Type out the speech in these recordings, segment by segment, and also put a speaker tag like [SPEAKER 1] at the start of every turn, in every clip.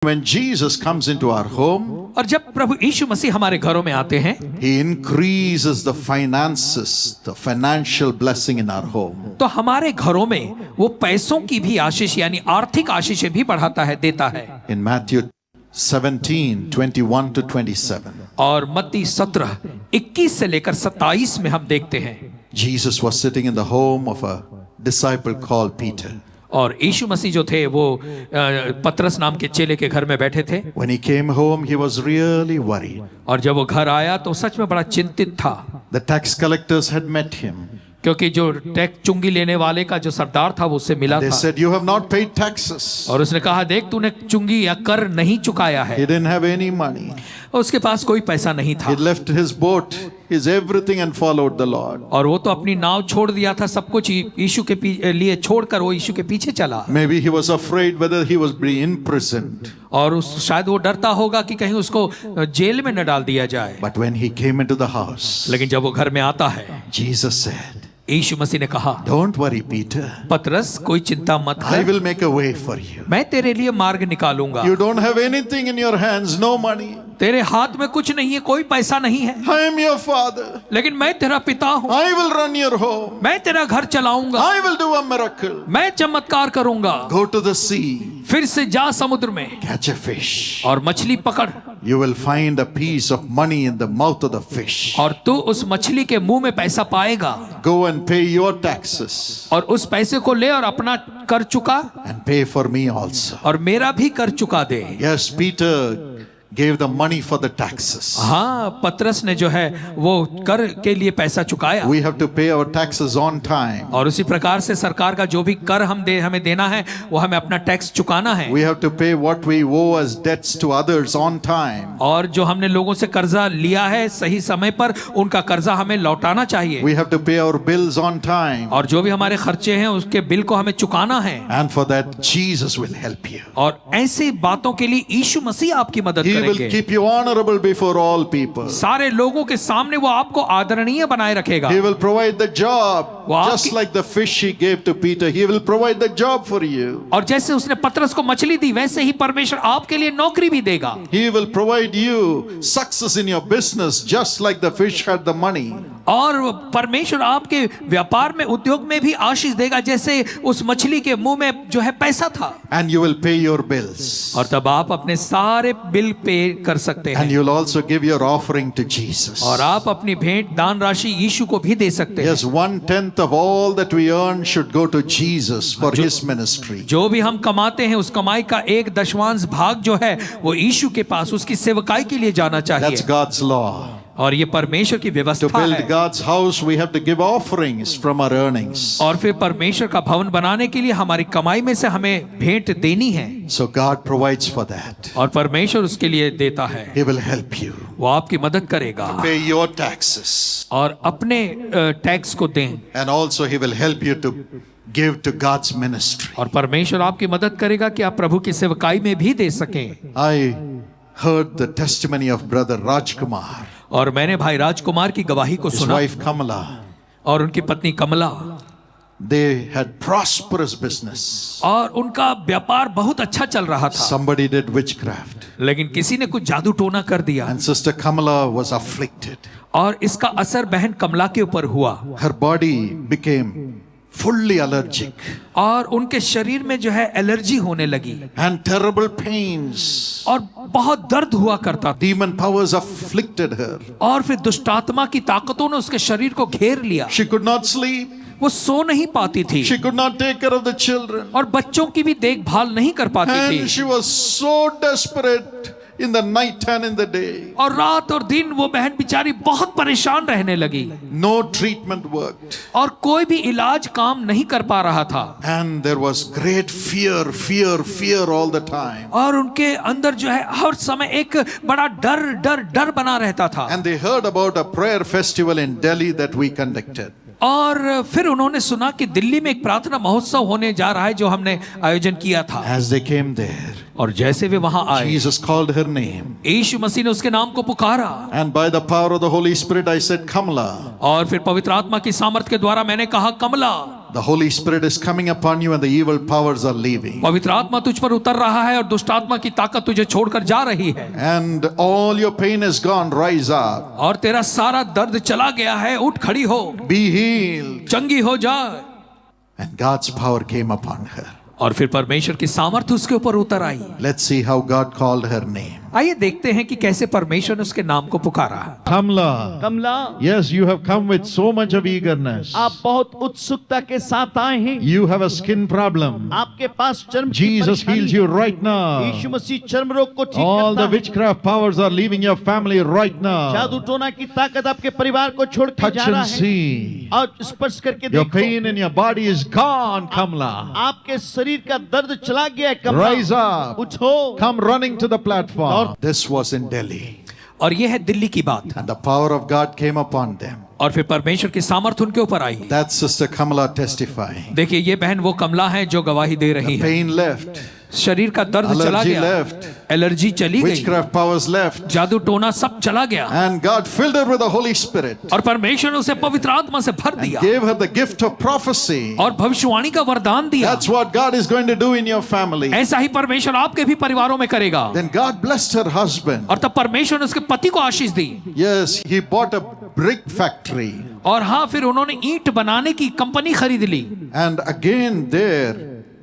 [SPEAKER 1] When Jesus comes into our home,
[SPEAKER 2] और जब प्रभु यीशु मसीह हमारे घरों में आते हैं,
[SPEAKER 1] He increases the finances, the financial blessing in our home.
[SPEAKER 2] तो हमारे घरों में वो पैसों की भी आशीष यानी आर्थिक आशीषें भी बढ़ाता है, देता है।
[SPEAKER 1] In Matthew 17:21 to 27,
[SPEAKER 2] और मत्ती 17:21 से लेकर 27 में हम देखते हैं,
[SPEAKER 1] Jesus was sitting in the home of a disciple called Peter.
[SPEAKER 2] और यीशु मसीह जो थे वो पतरस नाम के चेले के घर में बैठे थे।
[SPEAKER 1] When he came home, he was really worried.
[SPEAKER 2] और जब वो घर आया तो सच में बड़ा चिंतित था,
[SPEAKER 1] The tax collectors had met him.
[SPEAKER 2] क्योंकि जो टैक्स चुंगी लेने वाले का जो सरदार था वो उससे मिला
[SPEAKER 1] They
[SPEAKER 2] था,
[SPEAKER 1] said, "You have not paid taxes."
[SPEAKER 2] और उसने कहा, देख तूने चुंगी या कर नहीं चुकाया है।
[SPEAKER 1] He didn't have any money.
[SPEAKER 2] और उसके पास कोई पैसा नहीं था,
[SPEAKER 1] He left his boat, his everything, and followed the Lord.
[SPEAKER 2] और वो तो अपनी नाव छोड़ दिया था, सब कुछ यीशु के लिए छोड़कर वो यीशु के पीछे चला।
[SPEAKER 1] Maybe he was afraid whether he was being imprisoned.
[SPEAKER 2] और शायद वो डरता होगा कि कहीं उसको जेल में न डाल दिया जाए।
[SPEAKER 1] But when he came into the house,
[SPEAKER 2] लेकिन जब वो घर में आता है,
[SPEAKER 1] Jesus said,
[SPEAKER 2] यीशु मसीह ने कहा,
[SPEAKER 1] "Don't worry, Peter.
[SPEAKER 2] पतरस कोई चिंता मत
[SPEAKER 1] I
[SPEAKER 2] कर,
[SPEAKER 1] will make a way for you.
[SPEAKER 2] मैं तेरे लिए मार्ग निकालूंगा।
[SPEAKER 1] You don't have anything in your hands, no money.
[SPEAKER 2] तेरे हाथ में कुछ नहीं है, कोई पैसा नहीं है,
[SPEAKER 1] I am your father.
[SPEAKER 2] लेकिन मैं तेरा पिता हूँ,
[SPEAKER 1] I will run your home.
[SPEAKER 2] मैं तेरा घर चलाऊंगा,
[SPEAKER 1] I will do a miracle.
[SPEAKER 2] मैं चमत्कार करूंगा।
[SPEAKER 1] Go to the sea,
[SPEAKER 2] फिर से जा समुद्र में
[SPEAKER 1] catch a fish.
[SPEAKER 2] और मछली पकड़,
[SPEAKER 1] You will find a piece of money in the mouth of the fish.
[SPEAKER 2] और तू उस मछली के मुंह में पैसा पाएगा,
[SPEAKER 1] Go and pay your taxes
[SPEAKER 2] और उस पैसे को ले और अपना कर चुका
[SPEAKER 1] and pay for me also."
[SPEAKER 2] और मेरा भी कर चुका दे।
[SPEAKER 1] Yes, Peter gave the money for the taxes.
[SPEAKER 2] हाँ, पतरस ने जो है वो कर के लिए पैसा चुकाया।
[SPEAKER 1] We have to pay our taxes on time.
[SPEAKER 2] और उसी प्रकार से सरकार का जो भी कर हमें देना है वो हमें अपना टैक्स चुकाना है।
[SPEAKER 1] We have to pay what we owe as debts to others on time.
[SPEAKER 2] और जो हमने लोगों से कर्जा लिया है सही समय पर, उनका कर्जा हमें लौटाना चाहिए।
[SPEAKER 1] We have to pay our bills on time.
[SPEAKER 2] और जो भी हमारे खर्चे हैं उसके बिल को हमें चुकाना है।
[SPEAKER 1] And for that, Jesus will help you.
[SPEAKER 2] और ऐसी बातों के लिए यीशु मसीह आपकी मदद
[SPEAKER 1] He will
[SPEAKER 2] करेंगे।
[SPEAKER 1] keep you honorable before all people.
[SPEAKER 2] सारे लोगों के सामने वो आपको आदरणीय बनाए रखेगा।
[SPEAKER 1] He will provide the job.
[SPEAKER 2] वो
[SPEAKER 1] Just
[SPEAKER 2] आपकी-
[SPEAKER 1] like the fish he gave to Peter, he will provide the job for you.
[SPEAKER 2] और जैसे उसने पतरस को मछली दी, वैसे ही परमेश्वर आपके लिए नौकरी भी देगा।
[SPEAKER 1] He will provide you success in your business, just like the fish had the money.
[SPEAKER 2] और परमेश्वर आपके व्यापार में, उद्योग में भी आशीष देगा, जैसे उस मछली के मुंह में जो है पैसा था।
[SPEAKER 1] And you will pay your bills.
[SPEAKER 2] और तब आप अपने सारे बिल पे कर सकते
[SPEAKER 1] And
[SPEAKER 2] हैं,
[SPEAKER 1] you'll also give your offering to Jesus.
[SPEAKER 2] और आप अपनी भेंट दान राशि यीशु को भी दे सकते हैं।
[SPEAKER 1] Yes, 1/10 of all that we earn should go to Jesus for his ministry.
[SPEAKER 2] जो भी हम कमाते हैं उस कमाई का 1/10 भाग जो है वो यीशु के पास उसकी सेवकाई के लिए जाना
[SPEAKER 1] That's
[SPEAKER 2] चाहिए।
[SPEAKER 1] God's law.
[SPEAKER 2] और ये परमेश्वर की
[SPEAKER 1] To
[SPEAKER 2] व्यवस्था
[SPEAKER 1] build
[SPEAKER 2] है।
[SPEAKER 1] God's house, we have to give offerings from our earnings.
[SPEAKER 2] और फिर परमेश्वर का भवन बनाने के लिए हमारी कमाई में से हमें भेंट देनी है,
[SPEAKER 1] So God provides for that.
[SPEAKER 2] और परमेश्वर उसके लिए देता है।
[SPEAKER 1] He will help you.
[SPEAKER 2] वो आपकी मदद करेगा
[SPEAKER 1] Pay your taxes.
[SPEAKER 2] और अपने टैक्स को दें,
[SPEAKER 1] And also he will help you to give to God's ministry.
[SPEAKER 2] और परमेश्वर आपकी मदद करेगा कि आप प्रभु की सेवकाई में भी दे सकें।
[SPEAKER 1] I heard the testimony of brother Rajkumar,
[SPEAKER 2] और मैंने भाई राजकुमार की गवाही को
[SPEAKER 1] his
[SPEAKER 2] सुना,
[SPEAKER 1] wife Kamala.
[SPEAKER 2] और उनकी पत्नी कमला,
[SPEAKER 1] They had prosperous business.
[SPEAKER 2] और उनका व्यापार बहुत अच्छा चल रहा था,
[SPEAKER 1] Somebody did witchcraft.
[SPEAKER 2] लेकिन किसी ने कुछ जादू टोना कर दिया,
[SPEAKER 1] And Sister Kamala was afflicted.
[SPEAKER 2] और इसका असर बहन कमला के ऊपर हुआ,
[SPEAKER 1] Her body became fully allergic.
[SPEAKER 2] और उनके शरीर में जो है एलर्जी होने लगी,
[SPEAKER 1] And terrible pains.
[SPEAKER 2] और बहुत दर्द हुआ करता था।
[SPEAKER 1] Demon powers afflicted her.
[SPEAKER 2] और फिर दुष्टात्मा की ताकतों ने उसके शरीर को घेर लिया,
[SPEAKER 1] She could not sleep.
[SPEAKER 2] वो सो नहीं पाती थी,
[SPEAKER 1] She could not take care of the children.
[SPEAKER 2] और बच्चों की भी देखभाल नहीं कर पाती
[SPEAKER 1] And
[SPEAKER 2] थी,
[SPEAKER 1] she was so desperate in the night and in the day.
[SPEAKER 2] और रात और दिन वो बहन बेचारी बहुत परेशान रहने लगी,
[SPEAKER 1] No treatment worked.
[SPEAKER 2] और कोई भी इलाज काम नहीं कर पा रहा था,
[SPEAKER 1] And there was great fear all the time.
[SPEAKER 2] और उनके अंदर जो है हर समय एक बड़ा डर डर डर बना रहता था।
[SPEAKER 1] And they heard about a prayer festival in Delhi that we conducted.
[SPEAKER 2] और फिर उन्होंने सुना कि दिल्ली में एक प्रार्थना महोत्सव होने जा रहा है जो हमने आयोजन किया था।
[SPEAKER 1] As they came there,
[SPEAKER 2] और जैसे वे वहां आए,
[SPEAKER 1] Jesus called her name.
[SPEAKER 2] यीशु मसीह ने उसके नाम को पुकारा,
[SPEAKER 1] And by the power of the Holy Spirit, I said, Kamala.
[SPEAKER 2] और फिर पवित्र आत्मा की सामर्थ के द्वारा मैंने कहा, कमला।
[SPEAKER 1] The Holy Spirit is coming upon you and the evil powers are leaving.
[SPEAKER 2] पवित्र आत्मा तुझ पर उतर रहा है और दुष्ट आत्मा की ताकत तुझे छोड़कर जा रही है।
[SPEAKER 1] And all your pain is gone. Rise up.
[SPEAKER 2] और तेरा सारा दर्द चला गया है, उठ खड़ी हो,
[SPEAKER 1] Be healed.
[SPEAKER 2] चंगी हो जा।
[SPEAKER 1] And God's power came upon her.
[SPEAKER 2] और फिर परमेश्वर की सामर्थ्य उसके ऊपर उतर आई।
[SPEAKER 1] Let's see how God called her name.
[SPEAKER 2] आइए देखते हैं कि कैसे परमेश्वर ने उसके नाम को पुकारा।
[SPEAKER 3] Kamla.
[SPEAKER 4] Kamala,
[SPEAKER 3] Yes, you have come with so much of eagerness.
[SPEAKER 4] आप बहुत उत्सुकता के साथ आए हैं।
[SPEAKER 3] You have a skin problem.
[SPEAKER 4] आपके पास चर्म की
[SPEAKER 3] Jesus
[SPEAKER 4] परेशानी
[SPEAKER 3] heals
[SPEAKER 4] है।
[SPEAKER 3] you right now.
[SPEAKER 4] यीशु मसीह चर्म रोग को ठीक
[SPEAKER 3] All the
[SPEAKER 4] करता है।
[SPEAKER 3] witchcraft powers are leaving your family right now.
[SPEAKER 4] जादू टोना की ताकत आपके परिवार को छोड़ के
[SPEAKER 3] Touch
[SPEAKER 4] जा रहा
[SPEAKER 3] and
[SPEAKER 4] है।
[SPEAKER 3] see.
[SPEAKER 4] और स्पर्श करके
[SPEAKER 3] Your
[SPEAKER 4] देखो,
[SPEAKER 3] pain in your body is gone, Kamla.
[SPEAKER 4] आपके शरीर का दर्द चला गया है। कमला,
[SPEAKER 3] Rise up.
[SPEAKER 4] उठो।
[SPEAKER 3] Come running to the platform.
[SPEAKER 1] This was in Delhi.
[SPEAKER 2] और यह है दिल्ली की बात।
[SPEAKER 1] And the power of God came upon them.
[SPEAKER 2] और फिर परमेश्वर की सामर्थ उनके ऊपर आई।
[SPEAKER 1] That's Sister Kamala testifying.
[SPEAKER 2] देखिए ये बहन वो कमला है जो गवाही दे रही है।
[SPEAKER 1] Pain left.
[SPEAKER 2] शरीर का दर्द चला
[SPEAKER 1] Allergy
[SPEAKER 2] गया,
[SPEAKER 1] left.
[SPEAKER 2] एलर्जी चली गई,
[SPEAKER 1] Witchcraft powers left.
[SPEAKER 2] जादू टोना सब चला गया।
[SPEAKER 1] And God filled her with the Holy Spirit.
[SPEAKER 2] और परमेश्वर ने उसे पवित्र आत्मा से भर दिया
[SPEAKER 1] Gave her the gift of prophecy.
[SPEAKER 2] और भविष्यवाणी का वरदान दिया।
[SPEAKER 1] That's what God is going to do in your family.
[SPEAKER 2] ऐसा ही परमेश्वर आपके भी परिवारों में करेगा।
[SPEAKER 1] Then God blessed her husband.
[SPEAKER 2] और तब परमेश्वर ने उसके पति को आशीष दी।
[SPEAKER 1] Yes, he bought a brick factory.
[SPEAKER 2] और हाँ, फिर उन्होंने ईंट बनाने की कंपनी खरीद ली।
[SPEAKER 1] And again there,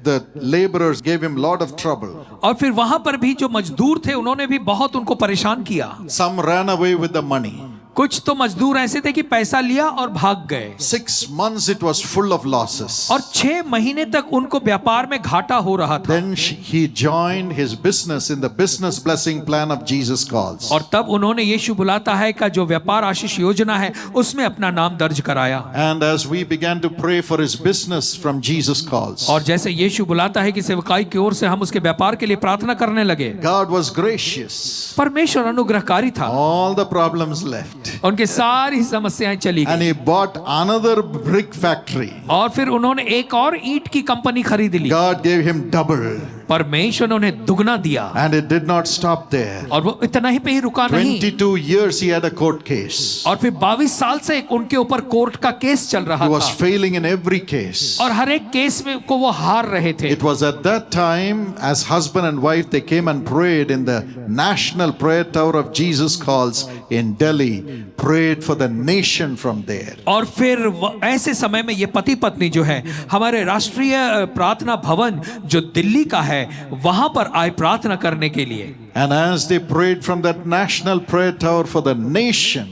[SPEAKER 1] the laborers gave him lot of trouble.
[SPEAKER 2] और फिर वहां पर भी जो मजदूर थे उन्होंने भी बहुत उनको परेशान किया।
[SPEAKER 1] Some ran away with the money.
[SPEAKER 2] कुछ तो मजदूर ऐसे थे कि पैसा लिया और भाग गए।
[SPEAKER 1] 6 months it was full of losses.
[SPEAKER 2] और 6 महीने तक उनको व्यापार में घाटा हो रहा था।
[SPEAKER 1] Then he joined his business in the business blessing plan of Jesus Calls.
[SPEAKER 2] और तब उन्होंने यीशु बुलाता है का जो व्यापार आशीष योजना है उसमें अपना नाम दर्ज कराया।
[SPEAKER 1] And as we began to pray for his business from Jesus Calls,
[SPEAKER 2] और जैसे यीशु बुलाता है कि सेवकाई की ओर से हम उसके व्यापार के लिए प्रार्थना करने लगे,
[SPEAKER 1] God was gracious.
[SPEAKER 2] परमेश्वर अनुग्रहकारी था।
[SPEAKER 1] All the problems left.
[SPEAKER 2] उनके सारी समस्याएं चली
[SPEAKER 1] And
[SPEAKER 2] गई।
[SPEAKER 1] he bought another brick factory.
[SPEAKER 2] और फिर उन्होंने एक और ईंट की कंपनी खरीद ली।
[SPEAKER 1] God gave him double.
[SPEAKER 2] परमेश्वर ने उन्हें दुगना दिया।
[SPEAKER 1] And it did not stop there.
[SPEAKER 2] और वो इतना ही पे ही रुका नहीं।
[SPEAKER 1] 22 years he had a court case.
[SPEAKER 2] और फिर 22 साल से उनके ऊपर कोर्ट का केस चल रहा
[SPEAKER 1] He was
[SPEAKER 2] था।
[SPEAKER 1] failing in every case.
[SPEAKER 2] और हर एक केस में को वो हार रहे थे।
[SPEAKER 1] It was at that time, as husband and wife, they came and prayed in the National Prayer Tower of Jesus Calls in Delhi, prayed for the nation from there.
[SPEAKER 2] और फिर ऐसे समय में ये पति पत्नी जो है हमारे राष्ट्रीय प्रार्थना भवन जो दिल्ली का है वहां पर आए प्रार्थना करने के लिए।
[SPEAKER 1] And as they prayed from that National Prayer Tower for the nation,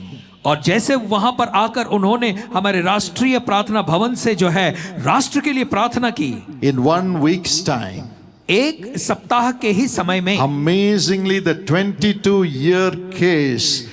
[SPEAKER 2] और जैसे वहां पर आकर उन्होंने हमारे राष्ट्रीय प्रार्थना भवन से जो है राष्ट्र के लिए प्रार्थना की,
[SPEAKER 1] in 1 week's time,
[SPEAKER 2] एक सप्ताह के ही समय में
[SPEAKER 1] amazingly the 22-year case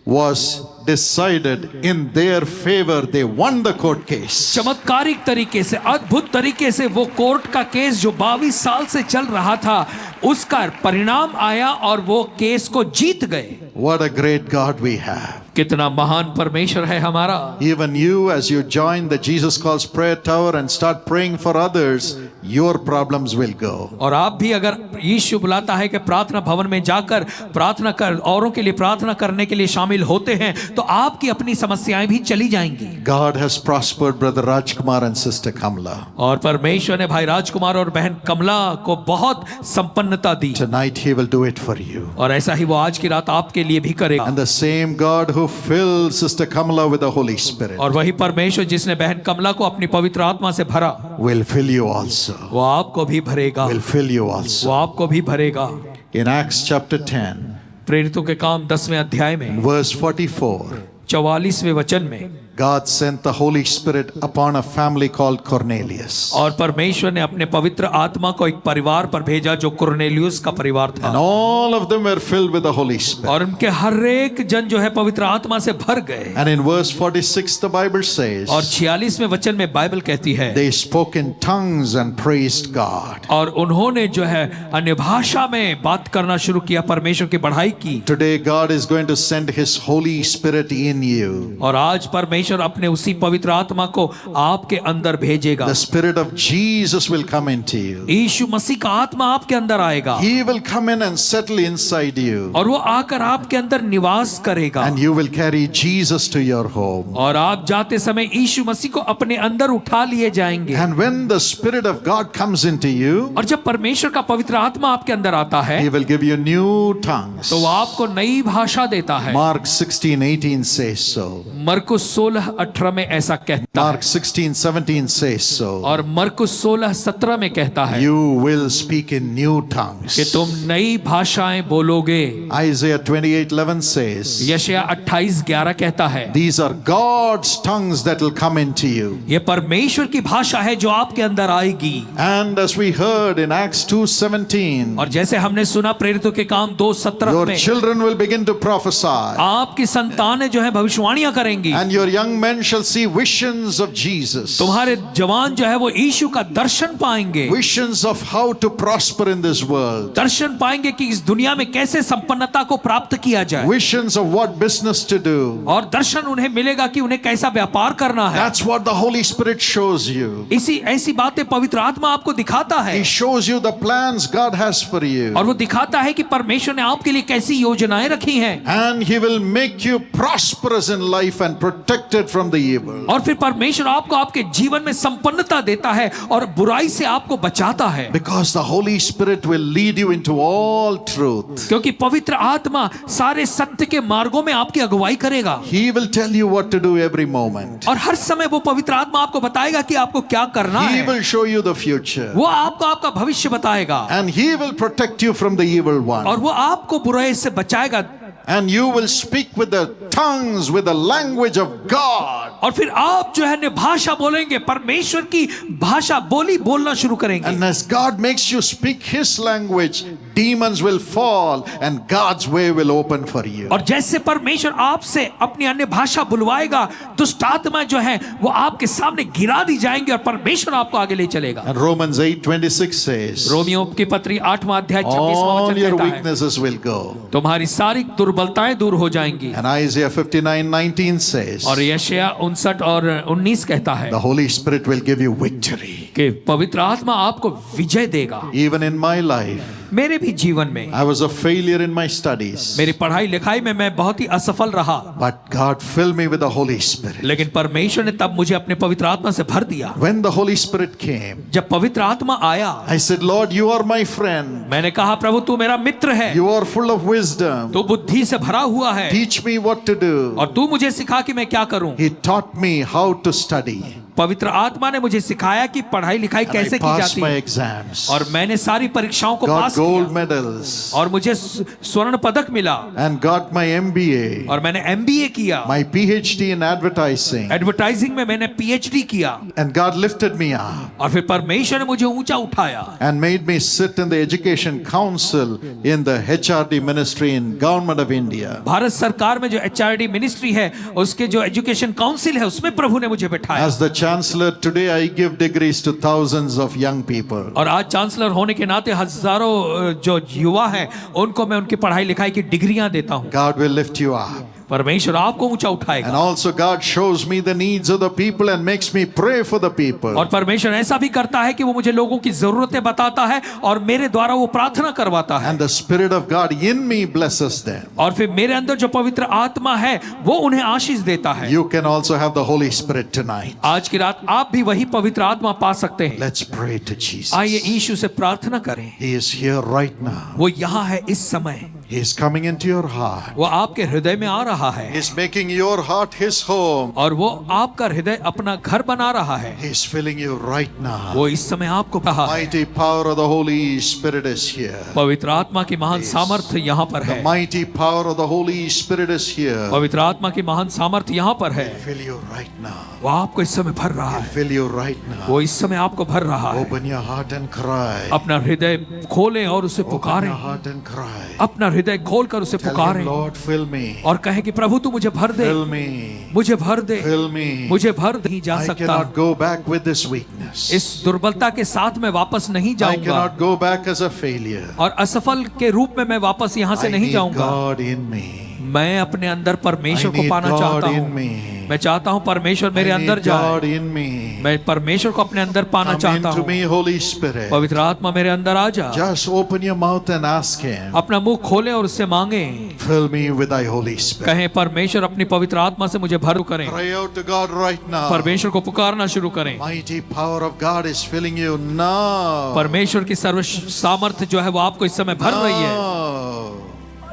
[SPEAKER 1] was decided in their favor. They won the court case.
[SPEAKER 2] चमत्कारिक तरीके से, अद्भुत तरीके से वो कोर्ट का केस जो 22 साल से चल रहा था उसका परिणाम आया और वो केस को जीत गए।
[SPEAKER 1] What a great God we have.
[SPEAKER 2] कितना महान परमेश्वर है हमारा।
[SPEAKER 1] Even you, as you join the Jesus Calls Prayer Tower and start praying for others, your problems will go.
[SPEAKER 2] और आप भी अगर यीशु बुलाता है कि प्रार्थना भवन में जाकर प्रार्थना कर औरों के लिए प्रार्थना करने के लिए शामिल होते हैं तो आपकी अपनी समस्याएं भी चली जाएंगी।
[SPEAKER 1] God has prospered Brother Rajkumar and Sister Kamala.
[SPEAKER 2] और परमेश्वर ने भाई राजकुमार और बहन कमला को बहुत संपन्नता दी।
[SPEAKER 1] Tonight He will do it for you.
[SPEAKER 2] और ऐसा ही वो आज की रात आपके लिए भी करेगा।
[SPEAKER 1] And the same God who filled Sister Kamala with the Holy Spirit
[SPEAKER 2] और वही परमेश्वर जिसने बहन कमला को अपनी पवित्र आत्मा से भरा
[SPEAKER 1] will fill you also.
[SPEAKER 2] वो आपको भी भरेगा।
[SPEAKER 1] Will fill you
[SPEAKER 2] वो
[SPEAKER 1] also.
[SPEAKER 2] आपको भी भरेगा।
[SPEAKER 1] In Acts chapter 10,
[SPEAKER 2] प्रेरितों के काम 10वें अध्याय में
[SPEAKER 1] verse 44,
[SPEAKER 2] 44वें वचन में
[SPEAKER 1] God sent the Holy Spirit upon a family called Cornelius.
[SPEAKER 2] और परमेश्वर ने अपने पवित्र आत्मा को एक परिवार पर भेजा जो कुरनेलियुस का परिवार था।
[SPEAKER 1] And all of them were filled with the Holy Spirit.
[SPEAKER 2] और उनके हर एक जन जो है पवित्र आत्मा से भर गए।
[SPEAKER 1] And in verse 46 the Bible says,
[SPEAKER 2] और 46वें वचन में बाइबल कहती है
[SPEAKER 1] they spoke in tongues and praised God.
[SPEAKER 2] और उन्होंने जो है अन्य भाषा में बात करना शुरू किया, परमेश्वर की बढ़ाई की।
[SPEAKER 1] Today God is going to send His Holy Spirit in you.
[SPEAKER 2] और आज परमेश्वर परमेश्वर अपने उसी पवित्र आत्मा को आपके अंदर भेजेगा।
[SPEAKER 1] The Spirit of Jesus will come into you.
[SPEAKER 2] यीशु मसीह का आत्मा आपके अंदर आएगा
[SPEAKER 1] He will come in and settle inside you.
[SPEAKER 2] और वो आकर आपके अंदर निवास करेगा।
[SPEAKER 1] And you will carry Jesus to your home.
[SPEAKER 2] और आप जाते समय यीशु मसीह को अपने अंदर उठा लिए जाएंगे।
[SPEAKER 1] And when the Spirit of God comes into you,
[SPEAKER 2] और जब परमेश्वर का पवित्र आत्मा आपके अंदर आता है
[SPEAKER 1] He will give you new tongues.
[SPEAKER 2] तो वो आपको नई भाषा देता है।
[SPEAKER 1] Mark 16:18 says so.
[SPEAKER 2] मरकुस 16:18 में ऐसा कहता है
[SPEAKER 1] Mark 16:17 says so.
[SPEAKER 2] और मरकुस 16:17 में कहता है
[SPEAKER 1] You will speak in new tongues.
[SPEAKER 2] कि तुम नई भाषाएं बोलोगे।
[SPEAKER 1] Isaiah 28:11 says,
[SPEAKER 2] यशायाह 28:11 कहता है
[SPEAKER 1] These are God's tongues that will come into you.
[SPEAKER 2] ये परमेश्वर की भाषा है जो आपके अंदर आएगी।
[SPEAKER 1] And as we heard in Acts 2:17,
[SPEAKER 2] और जैसे हमने सुना प्रेरितों के काम 2:17
[SPEAKER 1] your
[SPEAKER 2] में
[SPEAKER 1] children will begin to prophesy,
[SPEAKER 2] आपकी संतानें जो है भविष्यवाणियां करेंगी।
[SPEAKER 1] and your young men shall see visions of Jesus.
[SPEAKER 2] तुम्हारे जवान जो है वो यीशु का दर्शन पाएंगे।
[SPEAKER 1] Visions of how to prosper in this world.
[SPEAKER 2] दर्शन पाएंगे कि इस दुनिया में कैसे संपन्नता को प्राप्त किया जाए।
[SPEAKER 1] Visions of what business to do.
[SPEAKER 2] और दर्शन उन्हें मिलेगा कि उन्हें कैसा व्यापार करना है।
[SPEAKER 1] That's what the Holy Spirit shows you.
[SPEAKER 2] ऐसी बातें पवित्र आत्मा आपको दिखाता है।
[SPEAKER 1] He shows you the plans God has for you.
[SPEAKER 2] और वो दिखाता है कि परमेश्वर ने आपके लिए कैसी योजनाएं रखी हैं।
[SPEAKER 1] And He will make you prosperous in life and protected from the evil.
[SPEAKER 2] और फिर परमेश्वर आपको आपके जीवन में संपन्नता देता है और बुराई से आपको बचाता है।
[SPEAKER 1] Because the Holy Spirit will lead you into all truth.
[SPEAKER 2] क्योंकि पवित्र आत्मा सारे सत्य के मार्गों में आपकी अगुवाई करेगा।
[SPEAKER 1] He will tell you what to do every moment.
[SPEAKER 2] और हर समय वो पवित्र आत्मा आपको बताएगा कि आपको क्या करना
[SPEAKER 1] He
[SPEAKER 2] है।
[SPEAKER 1] will show you the future.
[SPEAKER 2] वो आपको आपका भविष्य बताएगा
[SPEAKER 1] And He will protect you from the evil one.
[SPEAKER 2] और वो आपको बुराई से बचाएगा।
[SPEAKER 1] And you will speak with the tongues, with the language of God.
[SPEAKER 2] और फिर आप जो है भाषा बोलेंगे, परमेश्वर की भाषा बोलना शुरू करेंगे।
[SPEAKER 1] And as God makes you speak His language, demons will fall and God's way will open for you.
[SPEAKER 2] और जैसे परमेश्वर आपसे अपनी अन्य भाषा बुलवाएगा, दुष्ट आत्मा जो है वो आपके सामने गिरा दी जाएंगे और परमेश्वर आपको आगे ले चलेगा।
[SPEAKER 1] And Romans 8:26 says,
[SPEAKER 2] रोमियो की पत्री 8वां अध्याय 26वां
[SPEAKER 1] all
[SPEAKER 2] वचन
[SPEAKER 1] your
[SPEAKER 2] कहता है
[SPEAKER 1] weaknesses will go.
[SPEAKER 2] तुम्हारी सारी दुर्बलताएं दूर हो जाएंगी।
[SPEAKER 1] And Isaiah 59:19 says,
[SPEAKER 2] और यशायाह 59 और 19 कहता है
[SPEAKER 1] the Holy Spirit will give you victory.
[SPEAKER 2] कि पवित्र आत्मा आपको विजय देगा।
[SPEAKER 1] Even in my life,
[SPEAKER 2] मेरे भी जीवन में
[SPEAKER 1] I was a failure in my studies.
[SPEAKER 2] मेरी पढ़ाई लिखाई में मैं बहुत ही असफल रहा,
[SPEAKER 1] But God filled me with the Holy Spirit.
[SPEAKER 2] लेकिन परमेश्वर ने तब मुझे अपने पवित्र आत्मा से भर दिया।
[SPEAKER 1] When the Holy Spirit came,
[SPEAKER 2] जब पवित्र आत्मा आया,
[SPEAKER 1] I said, Lord, you are my friend.
[SPEAKER 2] मैंने कहा प्रभु तू मेरा मित्र है,
[SPEAKER 1] You are full of wisdom.
[SPEAKER 2] तू बुद्धि से भरा हुआ है
[SPEAKER 1] Teach me what to do.
[SPEAKER 2] और तू मुझे सिखा कि मैं क्या करूं।
[SPEAKER 1] He taught me how to study.
[SPEAKER 2] पवित्र आत्मा ने मुझे सिखाया कि पढ़ाई लिखाई
[SPEAKER 1] And
[SPEAKER 2] कैसे
[SPEAKER 1] I
[SPEAKER 2] की
[SPEAKER 1] passed
[SPEAKER 2] जाती
[SPEAKER 1] my
[SPEAKER 2] है
[SPEAKER 1] exams.
[SPEAKER 2] और मैंने सारी परीक्षाओं को
[SPEAKER 1] Got
[SPEAKER 2] पास
[SPEAKER 1] gold
[SPEAKER 2] किया
[SPEAKER 1] medals.
[SPEAKER 2] और मुझे स्वर्ण पदक मिला
[SPEAKER 1] And got my MBA.
[SPEAKER 2] और मैंने MBA किया।
[SPEAKER 1] My PhD in advertising.
[SPEAKER 2] Advertising में मैंने PhD किया
[SPEAKER 1] And God lifted me up.
[SPEAKER 2] और फिर परमेश्वर ने मुझे ऊंचा उठाया
[SPEAKER 1] And made me sit in the education council in the HRD ministry in government of India.
[SPEAKER 2] Bharat सरकार में जो HRD मिनिस्ट्री है उसके जो एजुकेशन काउंसिल है उसमें प्रभु ने मुझे बैठाया।
[SPEAKER 1] As the chancellor today, I give degrees to thousands of young people.
[SPEAKER 2] और आज चांसलर होने के नाते हजारों जो युवा हैं उनको मैं उनकी पढ़ाई लिखाई की डिग्रियां देता हूं।
[SPEAKER 1] God will lift you up.
[SPEAKER 2] परमेश्वर आपको ऊंचा
[SPEAKER 1] And
[SPEAKER 2] उठाएगा।
[SPEAKER 1] also God shows me the needs of the people and makes me pray for the people.
[SPEAKER 2] और परमेश्वर ऐसा भी करता है कि वो मुझे लोगों की जरूरतें बताता है और मेरे द्वारा वो प्रार्थना करवाता है।
[SPEAKER 1] And the Spirit of God in me blesses them.
[SPEAKER 2] और फिर मेरे अंदर जो पवित्र आत्मा है वो उन्हें आशीष देता है।
[SPEAKER 1] You can also have the Holy Spirit tonight.
[SPEAKER 2] आज की रात आप भी वही पवित्र आत्मा पा सकते हैं।
[SPEAKER 1] Let's pray to Jesus.
[SPEAKER 2] आइए यीशु से प्रार्थना करें।
[SPEAKER 1] He is here right now.
[SPEAKER 2] वो यहाँ है इस समय,
[SPEAKER 1] He is coming into your heart.
[SPEAKER 2] वो आपके हृदय में आ रहा है
[SPEAKER 1] He is making your heart His home.
[SPEAKER 2] और वो आपका हृदय अपना घर बना रहा है।
[SPEAKER 1] He is filling you right now.
[SPEAKER 2] वो इस समय आपको कहा है।
[SPEAKER 1] Mighty power of the Holy Spirit is here.
[SPEAKER 2] पवित्र आत्मा की महान सामर्थ्य यहाँ पर
[SPEAKER 1] The
[SPEAKER 2] है।
[SPEAKER 1] mighty power of the Holy Spirit is here.
[SPEAKER 2] पवित्र आत्मा की महान सामर्थ्य यहाँ पर है।
[SPEAKER 1] Fill you right now.
[SPEAKER 2] वो आपको इस समय भर रहा है।
[SPEAKER 1] Fill you right now.
[SPEAKER 2] वो इस समय आपको भर रहा है।
[SPEAKER 1] Open your heart and cry.
[SPEAKER 2] अपना हृदय खोलें और उसे
[SPEAKER 1] Open
[SPEAKER 2] पुकारें।
[SPEAKER 1] your heart and cry.
[SPEAKER 2] अपना हृदय खोलकर उसे
[SPEAKER 1] Tell
[SPEAKER 2] पुकारें
[SPEAKER 1] him, Lord, fill me.
[SPEAKER 2] और कहें कि प्रभु तू मुझे भर दे,
[SPEAKER 1] Fill me.
[SPEAKER 2] मुझे भर दे,
[SPEAKER 1] Fill me.
[SPEAKER 2] मुझे भर दे। नहीं जा
[SPEAKER 1] I
[SPEAKER 2] सकता,
[SPEAKER 1] cannot go back with this weakness.
[SPEAKER 2] इस दुर्बलता के साथ मैं वापस नहीं
[SPEAKER 1] I
[SPEAKER 2] जाऊंगा
[SPEAKER 1] cannot go back as a failure.
[SPEAKER 2] और असफल के रूप में मैं वापस यहाँ से
[SPEAKER 1] I
[SPEAKER 2] नहीं
[SPEAKER 1] need
[SPEAKER 2] जाऊंगा।
[SPEAKER 1] God in me.
[SPEAKER 2] मैं अपने अंदर परमेश्वर
[SPEAKER 1] I
[SPEAKER 2] को
[SPEAKER 1] need
[SPEAKER 2] पाना
[SPEAKER 1] God
[SPEAKER 2] चाहता
[SPEAKER 1] in
[SPEAKER 2] हूँ।
[SPEAKER 1] me.
[SPEAKER 2] मैं चाहता हूँ परमेश्वर मेरे
[SPEAKER 1] I
[SPEAKER 2] अंदर
[SPEAKER 1] need
[SPEAKER 2] जाए।
[SPEAKER 1] God in me.
[SPEAKER 2] मैं परमेश्वर को अपने अंदर पाना
[SPEAKER 1] Come
[SPEAKER 2] चाहता
[SPEAKER 1] into
[SPEAKER 2] हूँ।
[SPEAKER 1] me, Holy Spirit.
[SPEAKER 2] पवित्र आत्मा मेरे अंदर आ जा।
[SPEAKER 1] Just open your mouth and ask Him.
[SPEAKER 2] अपना मुंह खोले और उससे मांगे,
[SPEAKER 1] Fill me with Thy Holy Spirit.
[SPEAKER 2] कहें परमेश्वर अपनी पवित्र आत्मा से मुझे भर करें।
[SPEAKER 1] Pray out to God right now.
[SPEAKER 2] परमेश्वर को पुकारना शुरू करें।
[SPEAKER 1] Mighty power of God is filling you now.
[SPEAKER 2] परमेश्वर की सर्व सामर्थ्य जो है वो आपको इस समय भर रही है।
[SPEAKER 1] Now.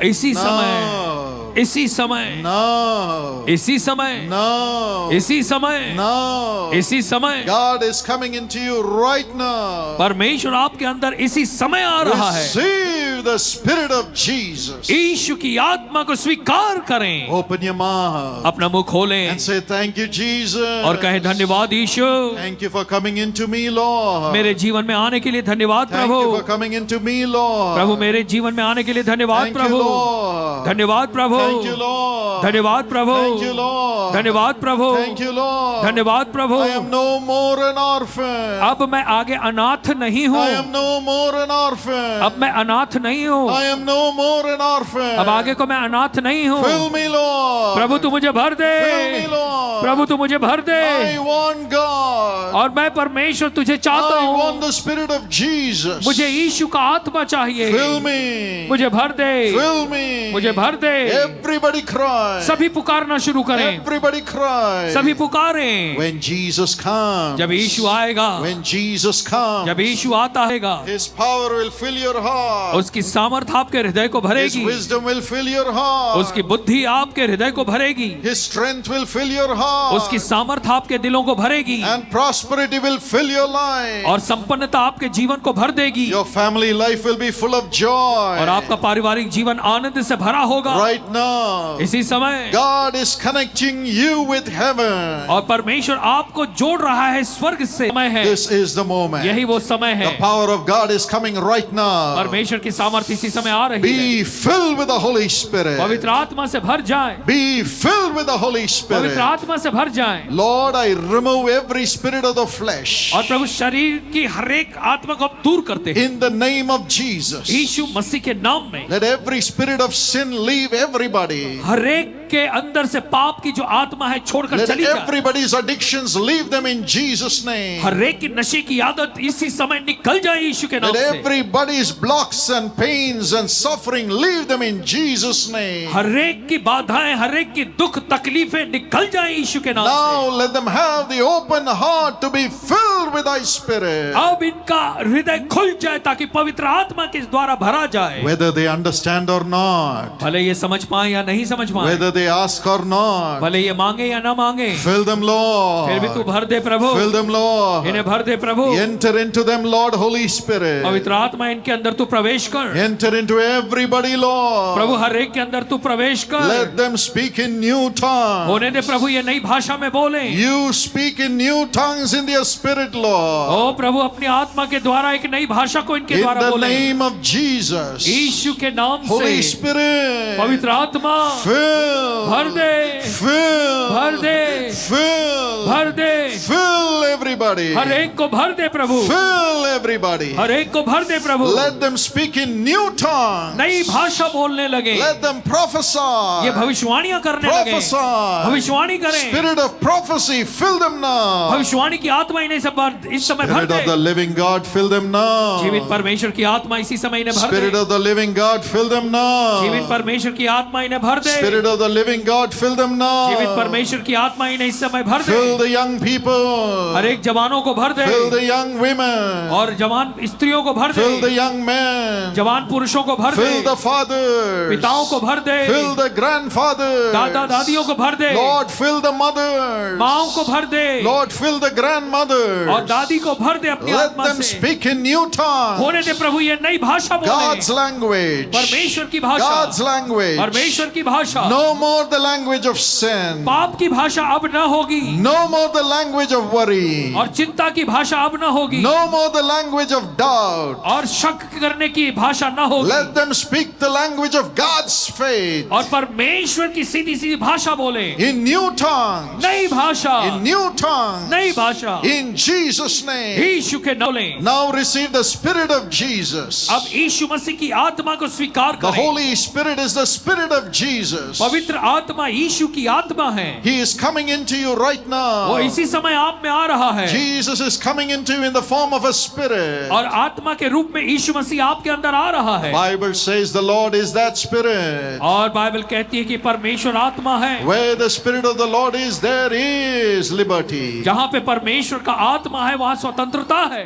[SPEAKER 2] इसी समय,
[SPEAKER 1] Now.
[SPEAKER 2] इसी समय,
[SPEAKER 1] Now.
[SPEAKER 2] इसी समय,
[SPEAKER 1] Now.
[SPEAKER 2] इसी समय,
[SPEAKER 1] Now.
[SPEAKER 2] इसी समय
[SPEAKER 1] God is coming into you right now.
[SPEAKER 2] परमेश्वर आपके अंदर इसी समय आ रहा है।
[SPEAKER 1] Receive the Spirit of Jesus.
[SPEAKER 2] यीशु की आत्मा को स्वीकार करें।
[SPEAKER 1] Open your mouth
[SPEAKER 2] अपना मुंह खोलें
[SPEAKER 1] and say, Thank you, Jesus.
[SPEAKER 2] और कहें धन्यवाद यीशु,
[SPEAKER 1] Thank you for coming into me, Lord.
[SPEAKER 2] मेरे जीवन में आने के लिए धन्यवाद
[SPEAKER 1] Thank
[SPEAKER 2] Prabhu.
[SPEAKER 1] you for coming into me, Lord.
[SPEAKER 2] प्रभु मेरे जीवन में आने के लिए धन्यवाद
[SPEAKER 1] Thank you,
[SPEAKER 2] प्रभु।
[SPEAKER 1] Lord.
[SPEAKER 2] धन्यवाद प्रभु।
[SPEAKER 1] Thank you, Lord.
[SPEAKER 2] धन्यवाद प्रभु।
[SPEAKER 1] Thank you, Lord.
[SPEAKER 2] धन्यवाद प्रभु।
[SPEAKER 1] Thank you, Lord.
[SPEAKER 2] धन्यवाद प्रभु।
[SPEAKER 1] I am no more an orphan.
[SPEAKER 2] अब मैं आगे अनाथ नहीं हूँ।
[SPEAKER 1] I am no more an orphan.
[SPEAKER 2] अब मैं अनाथ नहीं हूँ।
[SPEAKER 1] I am no more an orphan.
[SPEAKER 2] अब आगे को मैं अनाथ नहीं हूँ।
[SPEAKER 1] Fill me, Lord.
[SPEAKER 2] प्रभु तू मुझे भर दे।
[SPEAKER 1] Fill me, Lord.
[SPEAKER 2] प्रभु तू मुझे भर दे।
[SPEAKER 1] I want God.
[SPEAKER 2] और मैं परमेश्वर तुझे चाहता
[SPEAKER 1] I
[SPEAKER 2] हूँ।
[SPEAKER 1] want the Spirit of Jesus.
[SPEAKER 2] मुझे यीशु का आत्मा चाहिए।
[SPEAKER 1] Fill me.
[SPEAKER 2] मुझे भर दे।
[SPEAKER 1] Fill me.
[SPEAKER 2] मुझे भर दे।
[SPEAKER 1] Everybody cry.
[SPEAKER 2] सभी पुकारना शुरू करें।
[SPEAKER 1] Everybody cry.
[SPEAKER 2] सभी पुकारें।
[SPEAKER 1] When Jesus comes.
[SPEAKER 2] जब यीशु आएगा,
[SPEAKER 1] When Jesus comes.
[SPEAKER 2] जब यीशु आता हैगा,
[SPEAKER 1] His power will fill your heart.
[SPEAKER 2] उसकी सामर्थ आपके हृदय को
[SPEAKER 1] His
[SPEAKER 2] भरेगी।
[SPEAKER 1] wisdom will fill your heart.
[SPEAKER 2] उसकी बुद्धि आपके हृदय को भरेगी।
[SPEAKER 1] His strength will fill your heart.
[SPEAKER 2] उसकी सामर्थ आपके दिलों को भरेगी।
[SPEAKER 1] And prosperity will fill your life.
[SPEAKER 2] और संपन्नता आपके जीवन को भर देगी।
[SPEAKER 1] Your family life will be full of joy.
[SPEAKER 2] और आपका पारिवारिक जीवन आनंद से भरा होगा।
[SPEAKER 1] Right now,
[SPEAKER 2] इसी समय
[SPEAKER 1] God is connecting you with heaven.
[SPEAKER 2] और परमेश्वर आपको जोड़ रहा है स्वर्ग से। समय है,
[SPEAKER 1] This is the moment.
[SPEAKER 2] यही वो समय है।
[SPEAKER 1] The power of God is coming right now.
[SPEAKER 2] परमेश्वर की सामर्थ इसी समय आ रही है।
[SPEAKER 1] Be filled with the Holy Spirit.
[SPEAKER 2] पवित्र आत्मा से भर जाए।
[SPEAKER 1] Be filled with the Holy Spirit.
[SPEAKER 2] पवित्र आत्मा से भर जाए।
[SPEAKER 1] Lord, I remove every spirit of the flesh.
[SPEAKER 2] और प्रभु शरीर की हर एक आत्मा को आप दूर करते हैं
[SPEAKER 1] In the name of Jesus.
[SPEAKER 2] यीशु मसीह के नाम में।
[SPEAKER 1] Let every spirit of sin leave everybody.
[SPEAKER 2] हर एक के अंदर से पाप की जो आत्मा है छोड़कर
[SPEAKER 1] Let
[SPEAKER 2] चली जाए।
[SPEAKER 1] everybody's addictions leave them in Jesus' name.
[SPEAKER 2] हर एक की नशे की आदत इसी समय निकल जाए यीशु के नाम
[SPEAKER 1] Let
[SPEAKER 2] से।
[SPEAKER 1] everybody's blocks and pains and suffering leave them in Jesus' name.
[SPEAKER 2] हर एक की बाधाएं, हर एक की दुख तकलीफें निकल जाए यीशु के नाम
[SPEAKER 1] Now
[SPEAKER 2] से।
[SPEAKER 1] let them have the open heart to be filled with thy spirit.
[SPEAKER 2] अब इनका हृदय खुल जाए ताकि पवित्र आत्मा के द्वारा भरा जाए।
[SPEAKER 1] Whether they understand or not,
[SPEAKER 2] भले ये समझ पाए या नहीं समझ पाए,
[SPEAKER 1] whether they ask or not,
[SPEAKER 2] भले ये मांगे या ना मांगे,
[SPEAKER 1] fill them,
[SPEAKER 2] फिर भी तू
[SPEAKER 1] Lord.
[SPEAKER 2] भर दे प्रभु।
[SPEAKER 1] Fill them, Lord.
[SPEAKER 2] इन्हें भर दे प्रभु।
[SPEAKER 1] Enter into them, Lord, Holy Spirit.
[SPEAKER 2] पवित्र आत्मा इनके अंदर तू प्रवेश कर।
[SPEAKER 1] Enter into everybody, Lord.
[SPEAKER 2] प्रभु हर एक के अंदर तू प्रवेश कर।
[SPEAKER 1] Let them speak in new tongues.
[SPEAKER 2] होने दे प्रभु ये नई भाषा में बोले।
[SPEAKER 1] You speak in new tongues in their spirit, Lord.
[SPEAKER 2] ओ प्रभु अपनी आत्मा के द्वारा एक नई भाषा को इनके
[SPEAKER 1] In
[SPEAKER 2] द्वारा
[SPEAKER 1] the
[SPEAKER 2] बोले।
[SPEAKER 1] name of Jesus.
[SPEAKER 2] यीशु के नाम
[SPEAKER 1] Holy
[SPEAKER 2] से
[SPEAKER 1] Spirit.
[SPEAKER 2] पवित्र आत्मा
[SPEAKER 1] Fill.
[SPEAKER 2] भर दे,
[SPEAKER 1] Fill.
[SPEAKER 2] भर दे,
[SPEAKER 1] Fill.
[SPEAKER 2] भर दे।
[SPEAKER 1] Fill everybody.
[SPEAKER 2] हर एक को भर दे प्रभु।
[SPEAKER 1] Fill everybody.
[SPEAKER 2] हर एक को भर दे प्रभु।
[SPEAKER 1] Let them speak in new tongues.
[SPEAKER 2] नई भाषा बोलने लगे।
[SPEAKER 1] Let them
[SPEAKER 2] ये
[SPEAKER 1] prophesy.
[SPEAKER 2] भविष्यवाणियां करने लगे।
[SPEAKER 1] Prophesy.
[SPEAKER 2] भविष्यवाणी करें।
[SPEAKER 1] Spirit of prophecy, fill them now.
[SPEAKER 2] भविष्यवाणी की आत्मा इन्हें सब इस समय भर
[SPEAKER 1] Spirit of the
[SPEAKER 2] they.
[SPEAKER 1] living God, fill them now.
[SPEAKER 2] जीवित परमेश्वर की आत्मा इसी समय इन्हें भर
[SPEAKER 1] Spirit
[SPEAKER 2] they.
[SPEAKER 1] of the living God, fill them
[SPEAKER 2] जीवित
[SPEAKER 1] now.
[SPEAKER 2] परमेश्वर की आत्मा इन्हें भर दे।
[SPEAKER 1] Spirit of the living God, fill them
[SPEAKER 2] जीवित
[SPEAKER 1] now.
[SPEAKER 2] परमेश्वर की आत्मा इन्हें इस समय भर दे।
[SPEAKER 1] Fill the young people.
[SPEAKER 2] हर एक जवानों को भर दे
[SPEAKER 1] Fill the young women.
[SPEAKER 2] और जवान स्त्रियों को भर
[SPEAKER 1] Fill the
[SPEAKER 2] they.
[SPEAKER 1] young men.
[SPEAKER 2] जवान पुरुषों को भर
[SPEAKER 1] Fill the
[SPEAKER 2] दे।
[SPEAKER 1] fathers.
[SPEAKER 2] पिताओं को भर दे।
[SPEAKER 1] Fill the grandfathers.
[SPEAKER 2] दादा दादियों को भर दे।
[SPEAKER 1] Lord, fill the mothers.
[SPEAKER 2] माओं को भर दे।
[SPEAKER 1] Lord, fill the grandmothers.
[SPEAKER 2] और दादी को भर दे अपनी
[SPEAKER 1] Let
[SPEAKER 2] आत्मा
[SPEAKER 1] them
[SPEAKER 2] से।
[SPEAKER 1] speak in new tongues.
[SPEAKER 2] होने दे प्रभु ये नई भाषा
[SPEAKER 1] God's
[SPEAKER 2] बोले।
[SPEAKER 1] language.
[SPEAKER 2] परमेश्वर की भाषा।
[SPEAKER 1] God's language.
[SPEAKER 2] परमेश्वर की भाषा।
[SPEAKER 1] No more the language of sin.
[SPEAKER 2] पाप की भाषा अब न होगी।
[SPEAKER 1] No more the language of worry.
[SPEAKER 2] और चिंता की भाषा अब न होगी
[SPEAKER 1] No more the language of doubt.
[SPEAKER 2] और शक करने की भाषा न होगी
[SPEAKER 1] Let them speak the language of God's faith.
[SPEAKER 2] और परमेश्वर की सीधी सीधी भाषा बोले
[SPEAKER 1] In new tongues.
[SPEAKER 2] नई भाषा
[SPEAKER 1] In new tongues.
[SPEAKER 2] नई भाषा
[SPEAKER 1] In Jesus' name.
[SPEAKER 2] यीशु के नाम ले
[SPEAKER 1] Now receive the Spirit of Jesus.
[SPEAKER 2] अब यीशु मसीह की आत्मा को स्वीकार
[SPEAKER 1] The
[SPEAKER 2] करें
[SPEAKER 1] Holy Spirit is the Spirit of Jesus.
[SPEAKER 2] पवित्र आत्मा यीशु की आत्मा है
[SPEAKER 1] He is coming into you right
[SPEAKER 2] वो
[SPEAKER 1] now.
[SPEAKER 2] इसी समय आप में आ रहा है
[SPEAKER 1] Jesus is coming into you in the form of a spirit.
[SPEAKER 2] और आत्मा के रूप में यीशु मसीह आपके अंदर आ रहा है
[SPEAKER 1] Bible says the Lord is that spirit.
[SPEAKER 2] और बाइबल कहती है कि परमेश्वर आत्मा है
[SPEAKER 1] Where the Spirit of the Lord is, there is liberty.
[SPEAKER 2] जहाँ पे परमेश्वर का आत्मा है वहाँ स्वतंत्रता है